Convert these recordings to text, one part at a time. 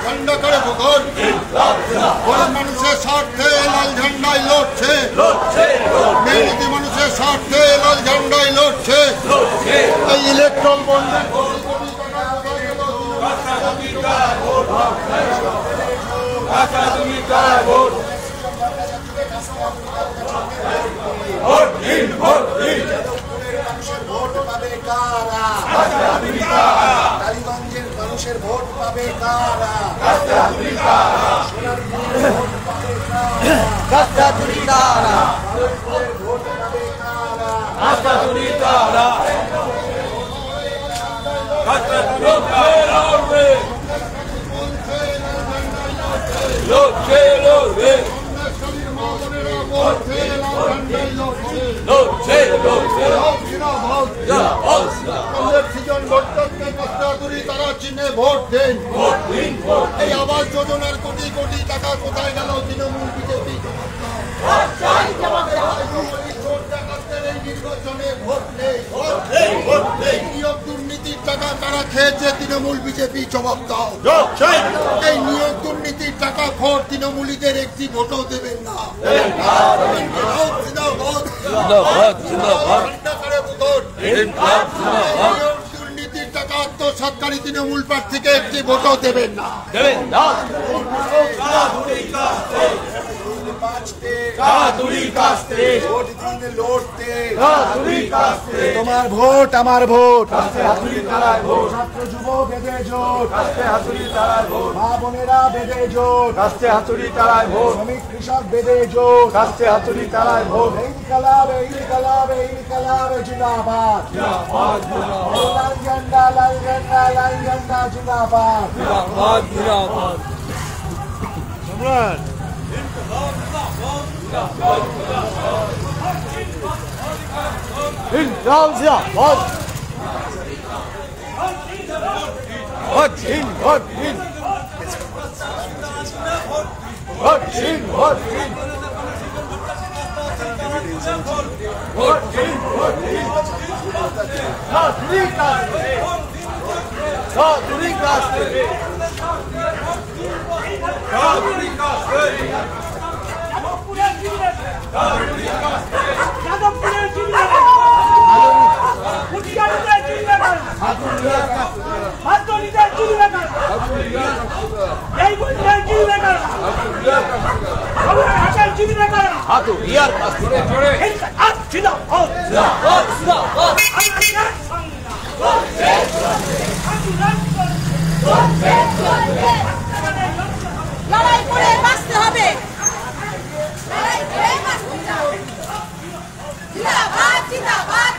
ঝান্ডা করে ভূগোল গরিব মানুষের স্বার্থে লাল ঝান্ডায় লড়ছে, মেহনতি মানুষের স্বার্থে লাল ঝান্ডায় লড়ছে। এই ইলেকট্রন বন্ধ টালিগঞ্জের মানুষের ভোট পাবে কারা? তারা চিহ্নে ভোট দেন। এই আবাস যোজনার কোটি কোটি টাকা কোথায় গেল? তৃণমূল বিজেপি নির্বাচনে ভোট নেই। নিয়োগ দুর্নীতির টাকা কারা খেয়েছে? তৃণমূল বিজেপি জবাব দাও। এই নিয়োগ দুর্নীতির টাকা খোর তৃণমূলীদের একটি ভোটও দেবেন না। দুর্নীতির টাকা আত্মসাৎকারী তৃণমূল প্রার্থীকে একটি ভোটও দেবেন না। তোমার ভোট আমার ভোট, ছাত্র যুব বেঁধে জোট, মা বোনেরা বেঁধে জোট, শ্রমিক কৃষক বেঁধে জোট, জিন্দাবাদ। লাল ঝান্ডা লাল ঝান্ডা লাল ঝান্ডা জিন্দাবাদ। লড়াই করে বাঁচতে হবে। জিন্দাবাদ জিন্দাবাদ।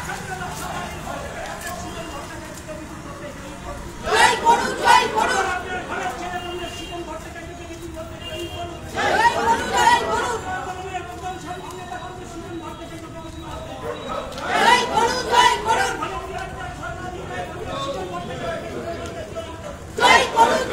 জয় করুন জয় করুন জয় করুন জয় করুন জয় করুন জয় করুন জয় করুন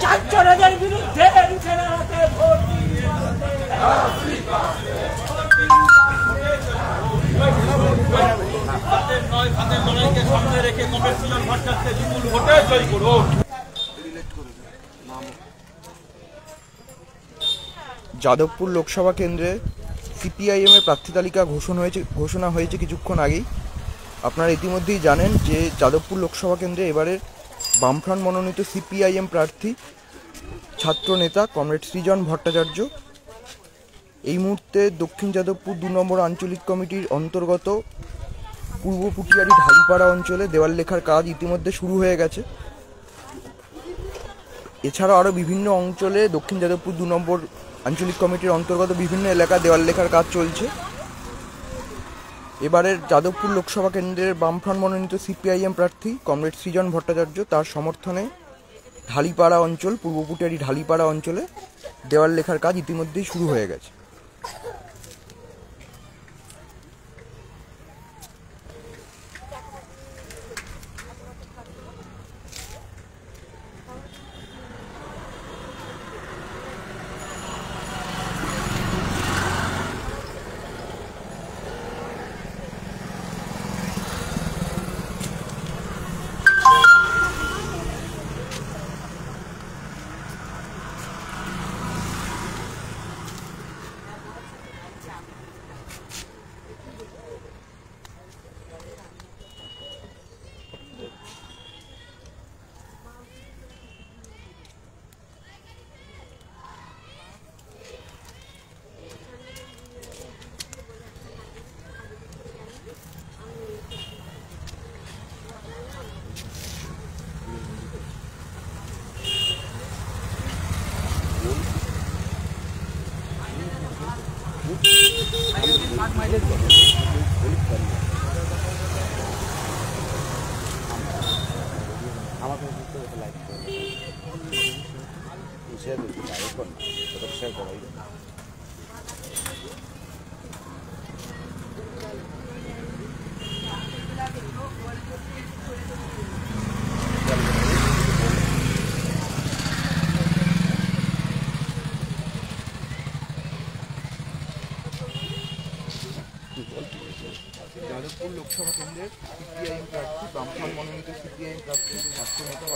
ছাত্রদের বিরুদ্ধে রুখে দাঁড়াতে ভোট দিন। সামনে রেখে কমরেড সুজন ভট্টাচার্যকে বিপুল ভোটে জয় করুন। যাদবপুর লোকসভা কেন্দ্রে সিপিআইএমের প্রার্থী তালিকা ঘোষণা হয়েছে কিছুক্ষণ আগেই। আপনারা ইতিমধ্যেই জানেন যে যাদবপুর লোকসভা কেন্দ্রে এবারের বামফ্রন্ট মনোনীত সিপিআইএম প্রার্থী ছাত্র নেতা কমরেড সৃজন ভট্টাচার্য। এই মুহূর্তে দক্ষিণ যাদবপুর 2 নম্বর আঞ্চলিক কমিটির অন্তর্গত পূর্ব পুটিয়ারি ঢালিপাড়া অঞ্চলে দেওয়াল লেখার কাজ ইতিমধ্যে শুরু হয়ে গেছে। এছাড়াও আরও বিভিন্ন অঞ্চলে দক্ষিণ যাদবপুর 2 নম্বর আঞ্চলিক কমিটির অন্তর্গত বিভিন্ন এলাকা দেওয়াল লেখার কাজ চলছে। এবারের যাদবপুর লোকসভা কেন্দ্রের বামফ্রন্ট মনোনীত সিপিআইএম প্রার্থী কমরেড সৃজন ভট্টাচার্য তার সমর্থনে ঢালিপাড়া অঞ্চল পূর্ব পুটিয়ারি ঢালিপাড়া অঞ্চলে দেওয়াল লেখার কাজ ইতিমধ্যেই শুরু হয়ে গেছে। যাদবপুর লোকসভা কেন্দ্রের সিপিআইএম প্রার্থী বামফ্রন্ট মনোনীত সিপিআইএম প্রার্থী ছাত্র নেতা